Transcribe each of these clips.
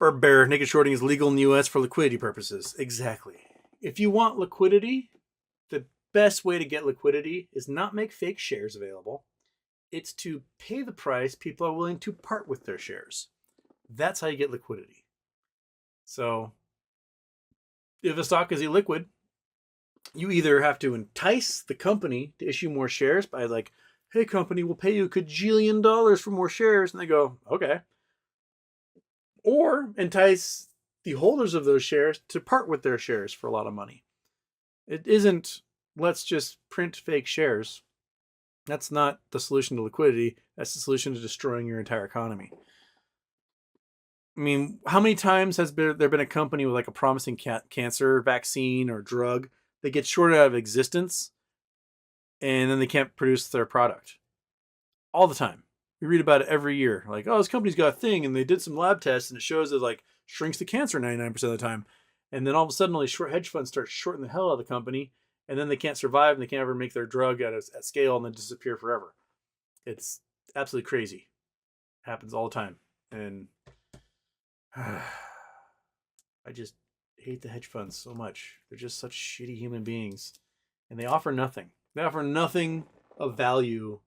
Bear, naked shorting is legal in the US for liquidity purposes. Exactly. If you want liquidity, the best way to get liquidity is not make fake shares available. It's to pay the price people are willing to part with their shares. That's how you get liquidity. So if a stock is illiquid, you either have to entice the company to issue more shares by like, hey company, we'll pay you $1 kajillion for more shares. And they go, okay. Or entice the holders of those shares to part with their shares for a lot of money. It isn't, let's just print fake shares. That's not the solution to liquidity. That's the solution to destroying your entire economy. I mean, how many times has there been a company with like a promising cancer vaccine or drug that gets shorted out of existence and then they can't produce their product? All the time. We read about it every year. Like, oh, this company's got a thing and they did some lab tests and it shows it like shrinks the cancer 99% of the time. And then all of a sudden, all these short hedge funds start shorting the hell out of the company, and then they can't survive and they can't ever make their drug at scale and then disappear forever. It's absolutely crazy. It happens all the time. And I just hate the hedge funds so much. They're just such shitty human beings. And they offer nothing. They offer nothing of value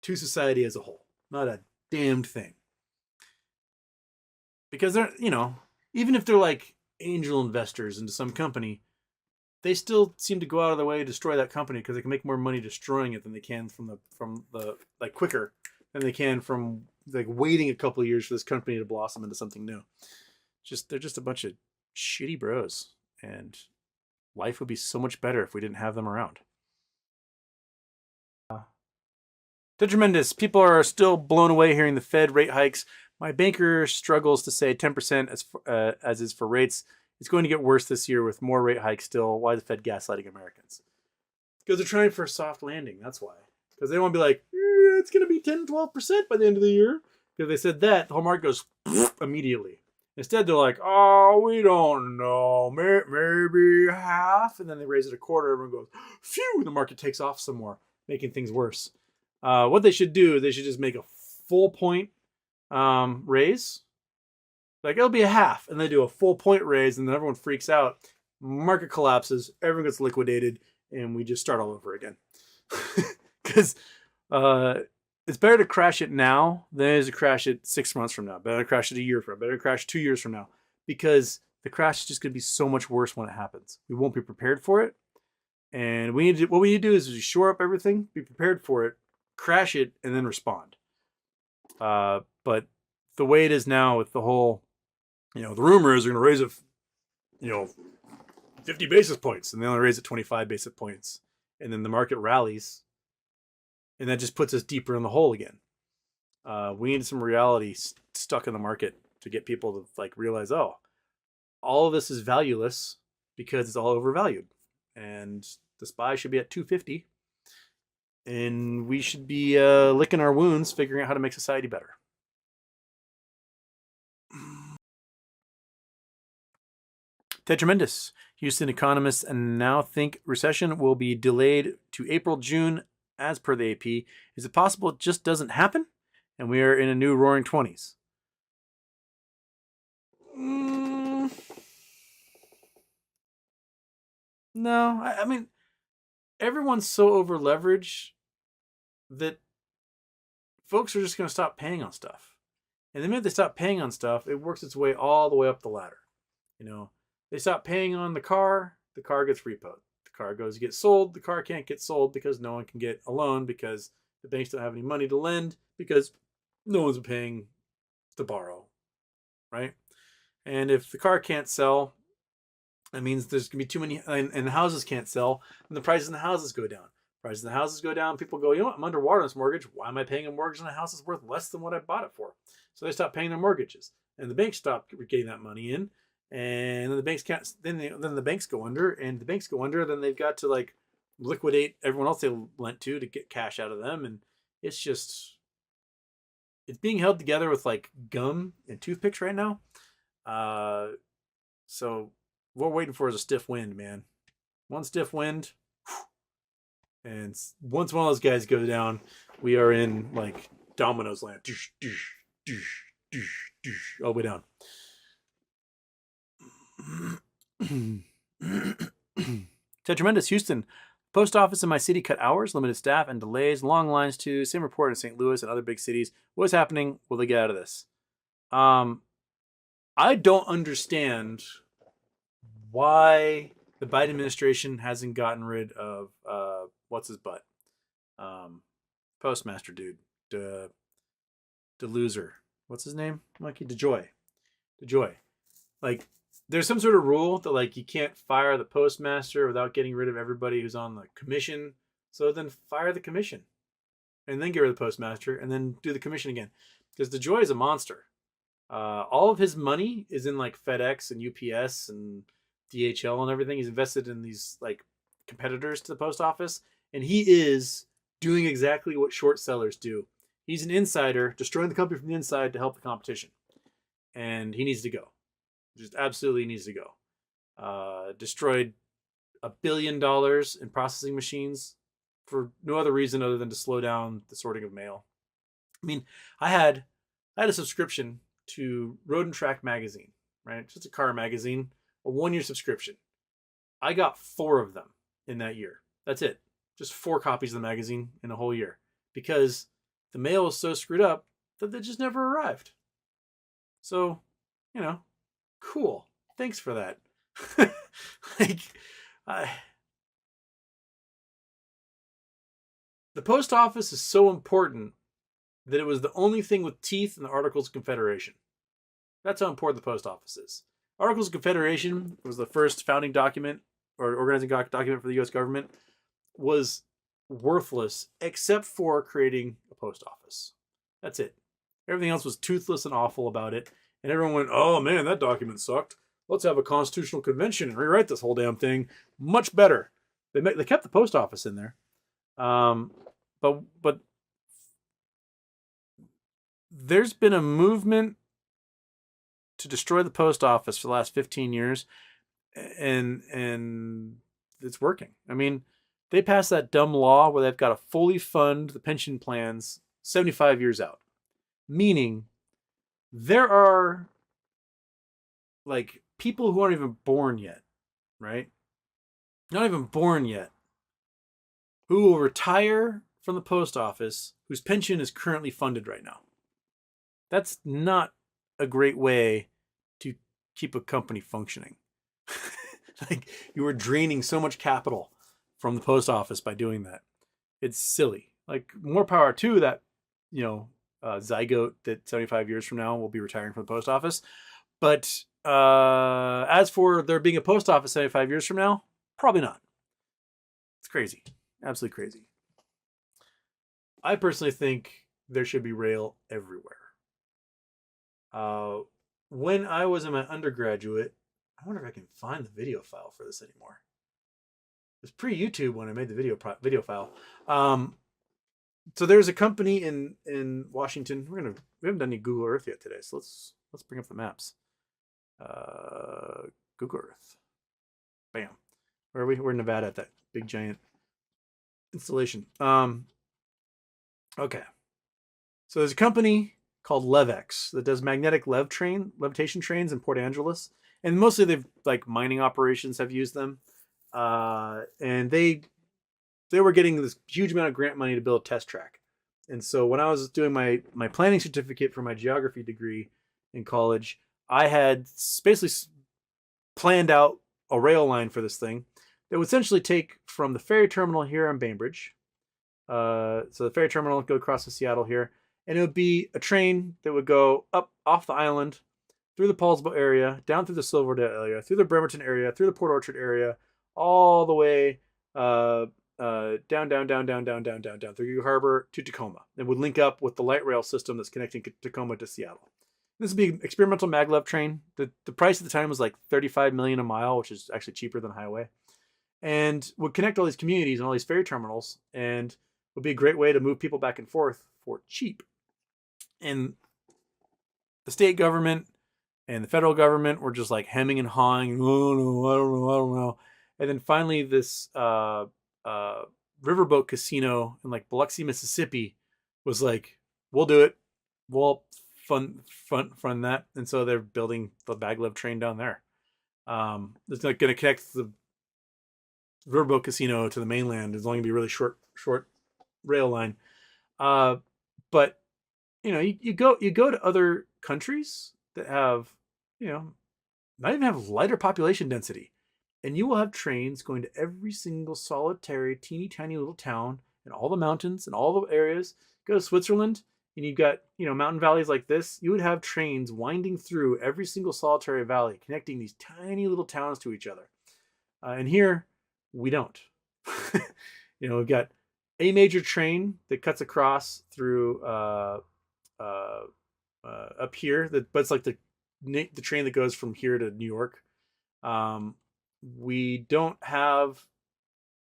to society as a whole. Not a damned thing. Because they're, even if they're like angel investors into some company, they still seem to go out of their way to destroy that company because they can make more money destroying it than they can from the like quicker than they can from like waiting a couple of years for this company to blossom into something new. They're just a bunch of shitty bros, and life would be so much better if we didn't have them around. Tremendous. People are still blown away hearing the Fed rate hikes. My banker struggles to say 10% as is for rates. It's going to get worse this year with more rate hikes still. Why is the Fed gaslighting Americans? Because they're trying for a soft landing. That's why. Because they don't want to be like, it's going to be 10, 12% by the end of the year. Because they said that, the whole market goes immediately. Instead, they're like, oh, we don't know. Maybe half. And then they raise it a quarter. Everyone goes, phew. The market takes off some more, making things worse. What they should do, they should just make a full point raise. Like, it'll be a half. And they do a full point raise. And then everyone freaks out. Market collapses. Everyone gets liquidated. And we just start all over again. Because it's better to crash it now than it is to crash it 6 months from now. Better to crash it a year from now. Better to crash 2 years from now. Because the crash is just going to be so much worse when it happens. We won't be prepared for it. And what we need to do is shore up everything, be prepared for it, crash it, and then respond. But the way it is now with the whole, the rumor is they're going to raise it, 50 basis points, and they only raise it 25 basis points. And then the market rallies, and that just puts us deeper in the hole again. We need some reality stuck in the market to get people to realize, oh, all of this is valueless because it's all overvalued. And the SPY should be at 250. And we should be licking our wounds, figuring out how to make society better. Ted Tremendous. Houston economists now think recession will be delayed to April, June, as per the AP. Is it possible it just doesn't happen? And we are in a new roaring 20s. No, I mean, everyone's so over leveraged that folks are just going to stop paying on stuff. And the minute they stop paying on stuff, it works its way all the way up the ladder. They stop paying on the car gets repoed. The car goes to get sold, the car can't get sold because no one can get a loan because the banks don't have any money to lend because no one's paying to borrow, right? And if the car can't sell, that means there's going to be too many, and the houses can't sell, and the prices in the houses go down. Prices in the houses go down, people go, I'm underwater on this mortgage. Why am I paying a mortgage on a house that's worth less than what I bought it for? So they stop paying their mortgages, and the banks stop getting that money in. And then the banks can't. Then the banks go under, and the banks go under. Then they've got to liquidate everyone else they lent to get cash out of them, and it's being held together with gum and toothpicks right now. So what we're waiting for is a stiff wind, man. One stiff wind, and once one of those guys goes down, we are in dominoes land, all the way down. Ted Tremendous, Houston. Post office in my city cut hours, limited staff, and delays. Long lines too. Same report in St. Louis and other big cities. What is happening? Will they get out of this? I don't understand why the Biden administration hasn't gotten rid of what's his butt, postmaster dude, the loser. What's his name? Mikey DeJoy. DeJoy. Like, there's some sort of rule that like you can't fire the postmaster without getting rid of everybody who's on the commission. So then fire the commission, and then get rid of the postmaster, and then do the commission again, because DeJoy is a monster. All of his money is in like FedEx and UPS and DHL and everything. He's invested in these like competitors to the post office, and he is doing exactly what short sellers do. He's an insider, destroying the company from the inside to help the competition, and he needs to go. Just absolutely needs to go. Destroyed $1 billion in processing machines for no other reason other than to slow down the sorting of mail. I mean, I had a subscription to Road and Track magazine, right? Just a car magazine, a 1-year subscription. I got 4 of them in that year. That's it. Just 4 copies of the magazine in a whole year, because the mail was so screwed up that they just never arrived. So, cool. Thanks for that. The post office is so important that it was the only thing with teeth in the Articles of Confederation. That's how important the post office is. Articles of Confederation was the first founding document or organizing document for the U.S. government. Was worthless except for creating a post office. That's it. Everything else was toothless and awful about it. And everyone went, oh man, that document sucked. Let's have a constitutional convention and rewrite this whole damn thing. Much better. They kept the post office in there. But there's been a movement to destroy the post office for the last 15 years, and it's working. I mean, they passed that dumb law where they've got to fully fund the pension plans 75 years out, meaning there are like people who aren't even born yet, right? Not even born yet, who will retire from the post office whose pension is currently funded right now. That's not a great way to keep a company functioning. Like, you are draining so much capital from the post office by doing that. It's silly. Like, more power to that, zygote that 75 years from now will be retiring from the post office. But as for there being a post office 75 years from now, probably not. It's crazy. Absolutely crazy. I personally think there should be rail everywhere. When I was in my undergraduate, I wonder if I can find the video file for this anymore. It was pre-YouTube when I made the video file. So there's a company in Washington. We haven't done any Google Earth yet today, so let's bring up the maps. Google Earth. Bam. Where are we? We're in Nevada at that big giant installation. Okay. So there's a company called LevX that does magnetic levitation trains in Port Angeles, and mostly they've like mining operations have used them. And they were getting this huge amount of grant money to build a test track. And so when I was doing my planning certificate for my geography degree in college, I had basically planned out a rail line for this thing that would essentially take from the ferry terminal here in Bainbridge. So the ferry terminal would go across to Seattle here, and it would be a train that would go up off the island, through the Paulsville area, down through the Silverdale area, through the Bremerton area, through the Port Orchard area, all the way down through Harbor to Tacoma. It would link up with the light rail system that's connecting Tacoma to Seattle. This would be an experimental maglev train. The price at the time was like $35 million a mile, which is actually cheaper than highway, and would connect all these communities and all these ferry terminals, and would be a great way to move people back and forth for cheap. And the state government and the federal government were just like hemming and hawing. Oh, I don't know. And then finally this riverboat casino in like Biloxi, Mississippi was like, we'll do it. We'll fund that. And so they're building the maglev train down there. It's not going to connect the Riverboat Casino to the mainland. It's only going to be a really short rail line. Uh, but you go to other countries that have, not even have lighter population density, and you will have trains going to every single solitary teeny tiny little town and all the mountains and all the areas. Go to Switzerland and you've got mountain valleys like this. You would have trains winding through every single solitary valley, connecting these tiny little towns to each other. And here we don't. We've got a major train that cuts across through up here, but it's like the train that goes from here to New York. We don't have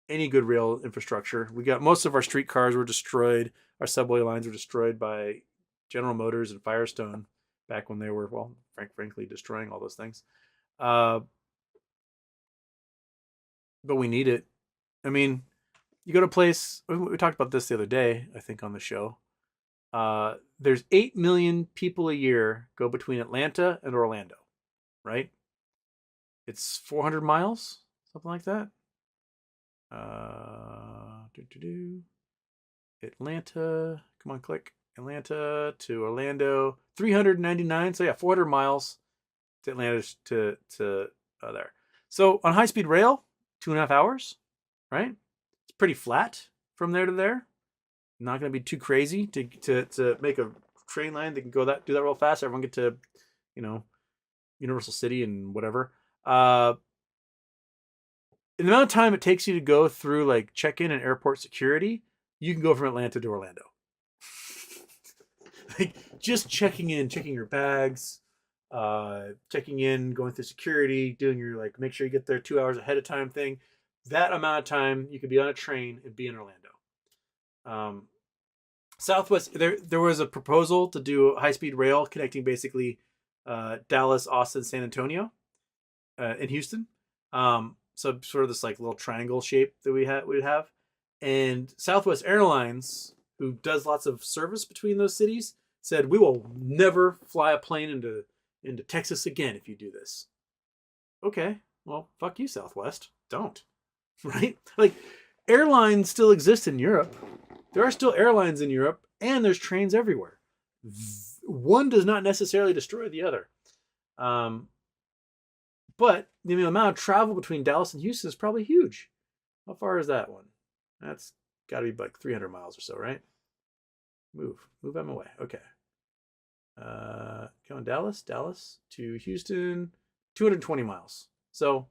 any good rail infrastructure. We got most of our streetcars were destroyed. Our subway lines were destroyed by General Motors and Firestone back when they were, well, frankly, destroying all those things. But we need it. I mean, you go to a place, we talked about this the other day, I think, on the show. There's 8 million people a year go between Atlanta and Orlando, right? It's 400 miles, something like that. Atlanta, come on, click. Atlanta to Orlando, 399. So yeah, 400 miles to Atlanta to there. So on high-speed rail, 2.5 hours, right? It's pretty flat from there to there. Not going to be too crazy to make a train line that can do that real fast. Everyone get to, Universal City and whatever. In the amount of time it takes you to go through like check-in and airport security, you can go from Atlanta to Orlando. Like just checking in, checking your bags, checking in, going through security, doing your make sure you get there 2 hours ahead of time thing. That amount of time you could be on a train and be in Orlando. Southwest, there was a proposal to do high-speed rail connecting basically Dallas, Austin, San Antonio, and Houston. So sort of this little triangle shape that we'd have. And Southwest Airlines, who does lots of service between those cities, said we will never fly a plane into Texas again if you do this. Okay, well, fuck you, Southwest. Don't. Right? Airlines still exist in Europe. There are still airlines in Europe, and there's trains everywhere. One does not necessarily destroy the other. But the amount of travel between Dallas and Houston is probably huge. How far is that one? That's got to be 300 miles or so, right? Move out my way. Okay. Going Dallas to Houston, 220 miles. So,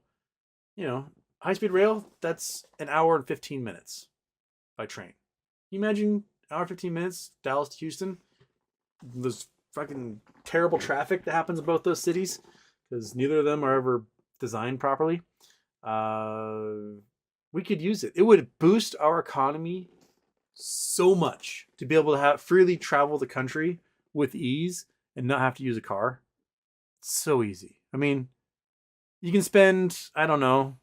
high-speed rail, that's an hour and 15 minutes by train. Can you imagine an hour and 15 minutes, Dallas to Houston? There's fucking terrible traffic that happens in both those cities because neither of them are ever designed properly. We could use it. It would boost our economy so much to be able to freely travel the country with ease and not have to use a car. It's so easy. I mean, you can spend, I don't know,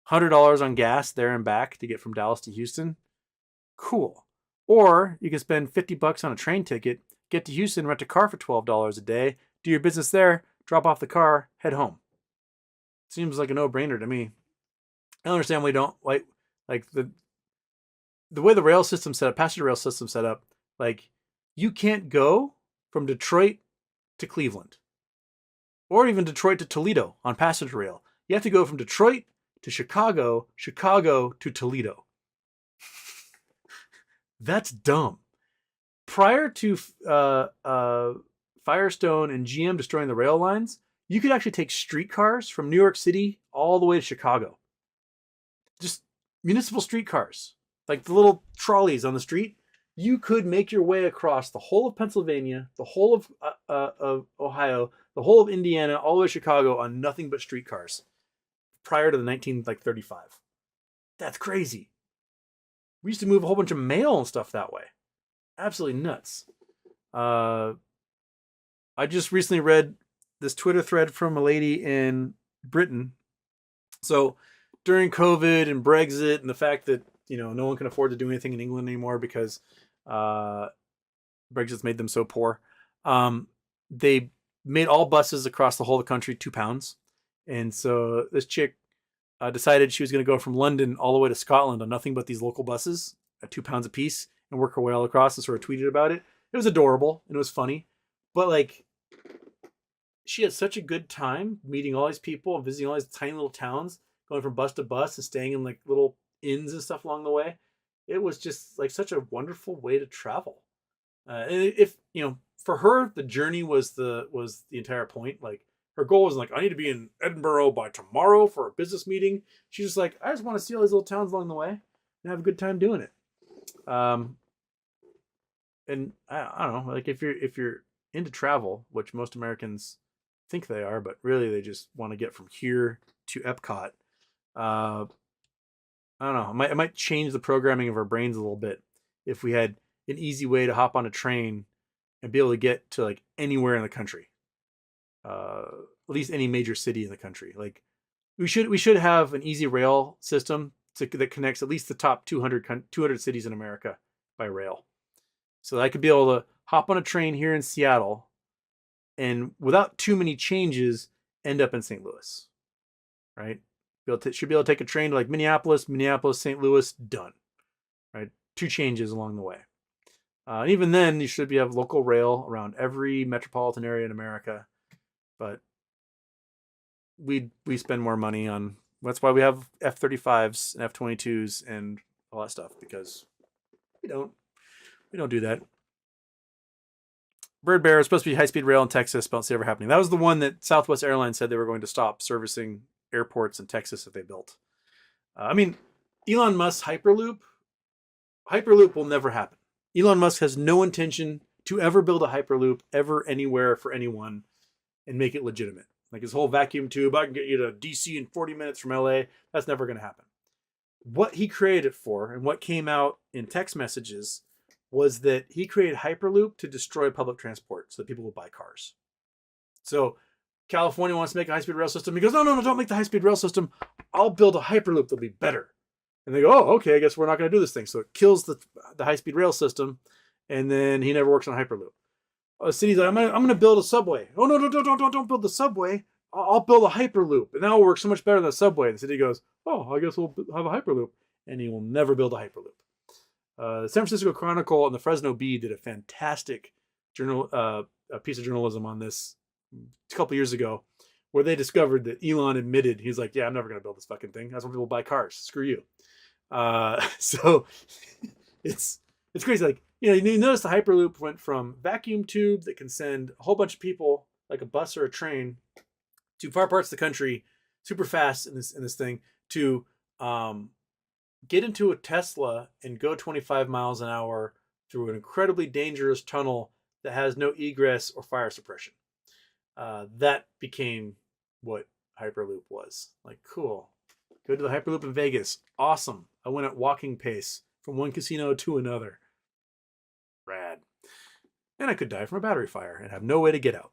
$100 on gas there and back to get from Dallas to Houston. Cool. Or you can spend $50 on a train ticket, get to Houston, rent a car for $12 a day, do your business there, drop off the car, head home. Seems like a no-brainer to me. I don't understand why we don't like the way the rail system set up, passenger rail system set up. You can't go from Detroit to Cleveland, or even Detroit to Toledo on passenger rail. You have to go from Detroit to Chicago, Chicago to Toledo. That's dumb. Prior to Firestone and GM destroying the rail lines, you could actually take streetcars from New York City all the way to Chicago. Just municipal streetcars, like the little trolleys on the street. You could make your way across the whole of Pennsylvania, the whole of Ohio, the whole of Indiana, all the way to Chicago on nothing but streetcars prior to the 1935. That's crazy. We used to move a whole bunch of mail and stuff that way. Absolutely nuts. I just recently read this Twitter thread from a lady in Britain. So during COVID and Brexit and the fact that, no one can afford to do anything in England anymore because Brexit's made them so poor, they made all buses across the whole of the country £2. And so this chick decided she was going to go from London all the way to Scotland on nothing but these local buses at 2 pounds a piece and work her way all across, and sort of tweeted about it. It was adorable and it was funny, but like she had such a good time meeting all these people and visiting all these tiny little towns, going from bus to bus and staying in like little inns and stuff along the way. It was just like such a wonderful way to travel. If you know, for her, the journey was the entire point. Like her goal was like, I need to be in Edinburgh by tomorrow for a business meeting. She's just like, I just want to see all these little towns along the way and have a good time doing it. And I don't know, like if you're into travel, which most Americans think they are, but really they just want to get from here to Epcot. Uh, I don't know. It might change the programming of our brains a little bit if we had an easy way to hop on a train and be able to get to like anywhere in the country, at least any major city in the country. Like we should have an easy rail system that connects at least the top 200 cities in America by rail. So I could be able to hop on a train here in Seattle and without too many changes end up in St. Louis, right? Should be able to take a train to like Minneapolis, St. Louis, done, right? 2 changes along the way. And even then, you should have local rail around every metropolitan area in America. But we spend more money on. That's why we have F-35s and F-22s and all that stuff, because we don't do that. Bird Bear is supposed to be high-speed rail in Texas, but I don't see it ever happening. That was the one that Southwest Airlines said they were going to stop servicing airports in Texas that they built. I mean, Elon Musk's Hyperloop will never happen. Elon Musk has no intention to ever build a Hyperloop ever anywhere for anyone and make it legitimate. Like his whole vacuum tube, I can get you to DC in 40 minutes from LA. That's never going to happen. What he created it for and what came out in text messages was that he created Hyperloop to destroy public transport so that people would buy cars. So California wants to make a high-speed rail system. He goes, no, don't make the high-speed rail system. I'll build a Hyperloop that'll be better. And they go, oh, okay, I guess we're not going to do this thing. So it kills the high-speed rail system, and then he never works on Hyperloop. The city's like, I'm going to build a subway. Oh, no, don't build the subway. I'll build a Hyperloop, and that will work so much better than the subway. And the city goes, oh, I guess we'll have a Hyperloop. And he will never build a Hyperloop. The San Francisco Chronicle and the Fresno Bee did a fantastic piece of journalism on this a couple years ago, where they discovered that Elon admitted, he's like, yeah, I'm never going to build this fucking thing. That's when people buy cars. Screw you. So it's crazy. Like, you notice the Hyperloop went from vacuum tube that can send a whole bunch of people like a bus or a train to far parts of the country super fast in this thing to get into a Tesla and go 25 miles an hour through an incredibly dangerous tunnel that has no egress or fire suppression. That became what Hyperloop was. Like, cool. Go to the Hyperloop in Vegas. Awesome. I went at walking pace from one casino to another. Rad. And I could die from a battery fire and have no way to get out.